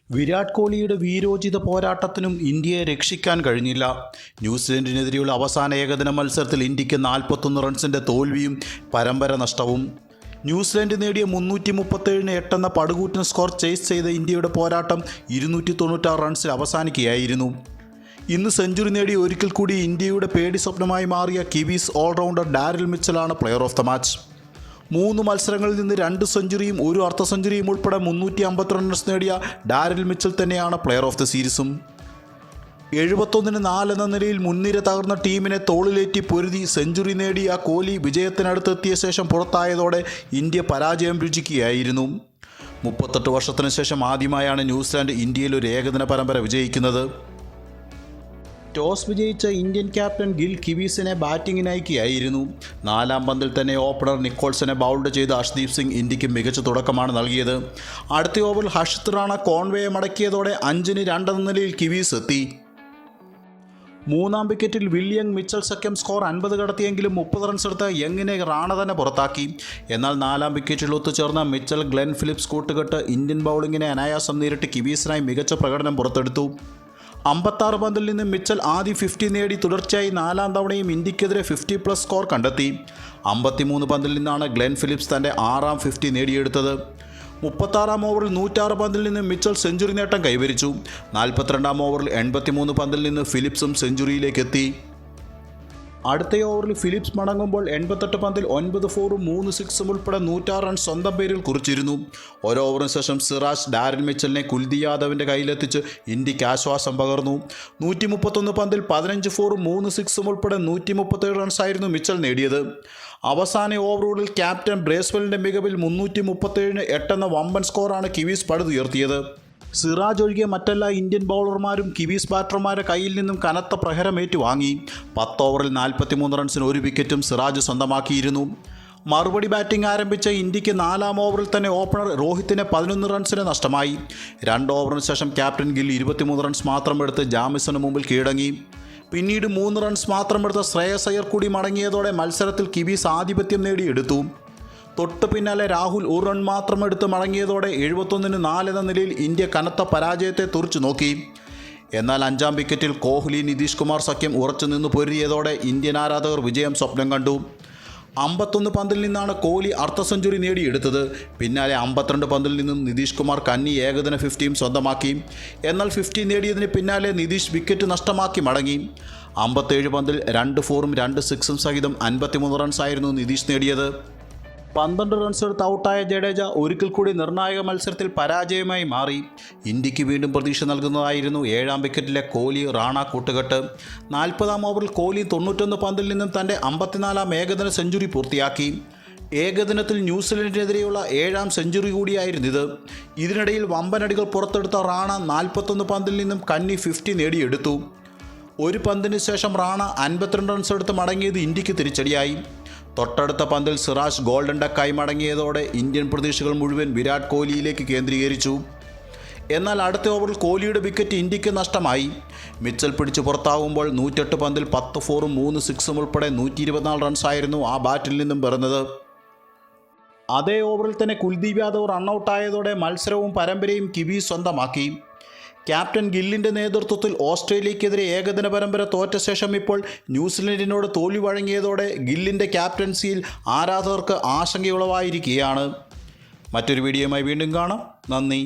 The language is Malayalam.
വിരാട് കോഹ്ലിയുടെ വീരോചിത പോരാട്ടത്തിനും ഇന്ത്യയെ രക്ഷിക്കാൻ കഴിഞ്ഞില്ല. ന്യൂസിലൻഡിനെതിരെയുള്ള അവസാന ഏകദിന മത്സരത്തിൽ ഇന്ത്യക്ക് 41 റൺസിൻ്റെ തോൽവിയും പരമ്പര നഷ്ടവും. ന്യൂസിലൻഡ് നേടിയ 337-8 എന്ന പടുകൂറ്റൻ സ്കോർ ചേസ് ചെയ്ത ഇന്ത്യയുടെ പോരാട്ടം 296 റൺസിൽ അവസാനിക്കുകയായിരുന്നു. ഇന്ന് സെഞ്ചുറി നേടി ഒരിക്കൽ കൂടി ഇന്ത്യയുടെ പേടി സ്വപ്നമായി മാറിയ കിവീസ് ഓൾറൗണ്ടർ ഡാരിൽ മിച്ചലാണ് പ്ലെയർ ഓഫ് ദ മാച്ച്. 3 മത്സരങ്ങളിൽ നിന്ന് 2 സെഞ്ചുറിയും 1 അർദ്ധ സെഞ്ചുറിയും ഉൾപ്പെടെ 352 റൺസ് നേടിയ ഡാരിൽ മിച്ചൽ തന്നെയാണ് പ്ലെയർ ഓഫ് ദ സീരീസും. 71-4 എന്ന നിലയിൽ മുൻനിര തകർന്ന ടീമിനെ തോളിലേറ്റി പൊരുതി സെഞ്ചുറി നേടിയ കോഹ്ലി വിജയത്തിനടുത്തെത്തിയ ശേഷം പുറത്തായതോടെ ഇന്ത്യ പരാജയം രുചിക്കുകയായിരുന്നു. 38 വർഷത്തിനു ശേഷം ആദ്യമായാണ് ന്യൂസിലാൻഡ് ഇന്ത്യയിൽ ഒരു ഏകദിന പരമ്പര വിജയിക്കുന്നത്. ടോസ് വിജയിച്ച ഇന്ത്യൻ ക്യാപ്റ്റൻ ഗിൽ കിവീസിനെ ബാറ്റിങ്ങിനയക്കുകയായിരുന്നു. 4-ാം പന്തിൽ തന്നെ ഓപ്പണർ നിക്കോൾസനെ ബൗൾഡ് ചെയ്ത് അർഷ്ദീപ് സിംഗ് ഇന്ത്യക്ക് മികച്ച തുടക്കമാണ് നൽകിയത്. അടുത്ത ഓവറിൽ ഹർഷിത് റാണ കോൺവേയെ മടക്കിയതോടെ 5-2 എന്ന നിലയിൽ കിവീസ് എത്തി. 3-ാം വിക്കറ്റിൽ വില്യങ് മിച്ചൽ സഖ്യം സ്കോർ 50 കടത്തിയെങ്കിലും 30 റൺസ് എടുത്ത് യങ്ങിനെ റാണ തന്നെ പുറത്താക്കി. എന്നാൽ 4-ാം വിക്കറ്റിൽ ഒത്തുചേർന്ന മിച്ചൽ ഗ്ലെൻ ഫിലിപ്സ് കൂട്ടുകെട്ട് ഇന്ത്യൻ ബൗളിങ്ങിനെ അനായാസം നേരിട്ട് കിവീസിനായി മികച്ച പ്രകടനം പുറത്തെടുത്തു. 56 പന്തിൽ നിന്ന് മിച്ചൽ ആദ്യ 50 നേടി തുടർച്ചയായി 4-ാം തവണയും ഇന്ത്യക്കെതിരെ 50+ സ്കോർ കണ്ടെത്തി. 53 പന്തിൽ നിന്നാണ് ഗ്ലെൻ ഫിലിപ്സ് തൻ്റെ 6-ാം 50 നേടിയെടുത്തത്. 36-ാം ഓവറിൽ 106 പന്തിൽ നിന്ന് മിച്ചൽ സെഞ്ചുറി നേട്ടം കൈവരിച്ചു. 42-ാം ഓവറിൽ 83 പന്തിൽ നിന്ന് ഫിലിപ്സും സെഞ്ചുറിയിലേക്കെത്തി. അടുത്ത ഓവറിൽ ഫിലിപ്സ് മടങ്ങുമ്പോൾ 88 പന്തിൽ 9 4-ഉം 3 6-ഉം ഉൾപ്പെടെ 106 റൺസ് സ്വന്തം പേരിൽ കുറിച്ചിരുന്നു. ഓരോ ഓവറിന് ശേഷം സിറാജ് ഡാരിൽ മിച്ചലിനെ കുൽദീപ് യാദവിൻ്റെ കയ്യിലെത്തിച്ച് ഇന്ത്യക്ക് ആശ്വാസം പകർന്നു. 131 പന്തിൽ 15 4-ഉം 3 6-ഉം ഉൾപ്പെടെ 137 റൺസായിരുന്നു മിച്ചൽ നേടിയത്. അവസാന ഓവറുകളിൽ ക്യാപ്റ്റൻ ബ്രേസ്വെല്ലിൻ്റെ മികവിൽ 337-8 എന്ന വമ്പൻ സ്കോറാണ് കിവീസ് പടുതുയർത്തിയത്. സിറാജ് ഒഴികെ മറ്റെല്ലാ ഇന്ത്യൻ ബൗളർമാരും കിവീസ് ബാറ്റർമാരുടെ കയ്യിൽ നിന്നും കനത്ത പ്രഹരമേറ്റു വാങ്ങി. 10 ഓവറിൽ 43 റൺസിന് 1 വിക്കറ്റും സിറാജ് സ്വന്തമാക്കിയിരുന്നു. മറുപടി ബാറ്റിംഗ് ആരംഭിച്ച ഇന്ത്യക്ക് 4-ാം ഓവറിൽ തന്നെ ഓപ്പണർ രോഹിത്തിനെ 11 റൺസിന് നഷ്ടമായി. 2 ഓവറിന് ശേഷം ക്യാപ്റ്റൻ ഗിൽ 23 റൺസ് മാത്രം എടുത്ത് ജാമിസന് മുമ്പിൽ കീഴടങ്ങി. പിന്നീട് 3 റൺസ് മാത്രം എടുത്ത ശ്രേയസ് അയ്യർ കൂടി മടങ്ങിയതോടെ മത്സരത്തിൽ കിവീസ് ആധിപത്യം നേടിയെടുത്തു. തൊട്ട് പിന്നാലെ രാഹുൽ 1 റൺ മാത്രം എടുത്ത് മടങ്ങിയതോടെ 71-4 എന്ന നിലയിൽ ഇന്ത്യ കനത്ത പരാജയത്തെ തുറച്ചു നോക്കി. എന്നാൽ 5-ാം വിക്കറ്റിൽ കോഹ്ലി നിതീഷ് കുമാർ സഖ്യം ഉറച്ചു നിന്ന് പൊരുതിയതോടെ ഇന്ത്യൻ ആരാധകർ വിജയം സ്വപ്നം കണ്ടു. 51 പന്തിൽ നിന്നാണ് കോഹ്ലി അർദ്ധ സെഞ്ചുറി നേടിയെടുത്തത്. പിന്നാലെ 52 പന്തിൽ നിന്നും നിതീഷ് കുമാർ കന്നി ഏകദിന 50-യും സ്വന്തമാക്കി. എന്നാൽ 50 നേടിയതിന് പിന്നാലെ നിതീഷ് വിക്കറ്റ് നഷ്ടമാക്കി മടങ്ങി. 57 പന്തിൽ 2 4-ഉം 2 6-ഉം സഹിതം 53 റൺസായിരുന്നു നിതീഷ് നേടിയത്. 12 റൺസ് എടുത്ത് ഔട്ടായ ജഡേജ ഒരിക്കൽ കൂടി നിർണായക മത്സരത്തിൽ പരാജയമായി മാറി. ഇന്ത്യക്ക് വീണ്ടും പ്രതീക്ഷ നൽകുന്നതായിരുന്നു 7-ാം വിക്കറ്റിലെ കോഹ്ലി റാണ കൂട്ടുകെട്ട്. 40-ാം ഓവറിൽ കോഹ്ലി 91 പന്തിൽ നിന്നും തൻ്റെ 54-ാം ഏകദിന സെഞ്ചുറി പൂർത്തിയാക്കി. ഏകദിനത്തിൽ ന്യൂസിലൻഡിനെതിരെയുള്ള 7-ാം സെഞ്ചുറി കൂടിയായിരുന്നിത്. ഇതിനിടയിൽ വമ്പനടികൾ പുറത്തെടുത്ത റാണ 41 പന്തിൽ നിന്നും കന്നി 50 നേടിയെടുത്തു. 1 പന്തിന് ശേഷം റാണ 52 റൺസ് എടുത്ത് മടങ്ങിയത് ഇന്ത്യക്ക് തിരിച്ചടിയായി. തൊട്ടടുത്ത പന്തിൽ സിറാജ് ഗോൾഡൻ ഡക്കായി മടങ്ങിയതോടെ ഇന്ത്യൻ പ്രതീക്ഷകൾ മുഴുവൻ വിരാട് കോഹ്ലിയിലേക്ക് കേന്ദ്രീകരിച്ചു. എന്നാൽ അടുത്ത ഓവറിൽ കോഹ്ലിയുടെ വിക്കറ്റ് ഇന്ത്യക്ക് നഷ്ടമായി. മിച്ചൽ പിടിച്ച് പുറത്താകുമ്പോൾ 108 പന്തിൽ 10 4-ഉം 3 6-ഉം ഉൾപ്പെടെ 124 റൺസായിരുന്നു ആ ബാറ്റിൽ നിന്നും പിറന്നത്. അതേ ഓവറിൽ തന്നെ കുൽദീപ് യാദവ് റണ്ണൌട്ടായതോടെ മത്സരവും പരമ്പരയും കിവീസ് സ്വന്തമാക്കി. ക്യാപ്റ്റൻ ഗില്ലിൻ്റെ നേതൃത്വത്തിൽ ഓസ്ട്രേലിയക്കെതിരെ ഏകദിന പരമ്പര തോറ്റ ശേഷം ഇപ്പോൾ ന്യൂസിലൻഡിനോട് തോൽവി വഴങ്ങിയതോടെ ഗില്ലിൻ്റെ ക്യാപ്റ്റൻസിയിൽ ആരാധകർക്ക് ആശങ്കയുളവായിരിക്കുകയാണ്. മറ്റൊരു വീഡിയോയുമായി വീണ്ടും കാണാം. നന്ദി.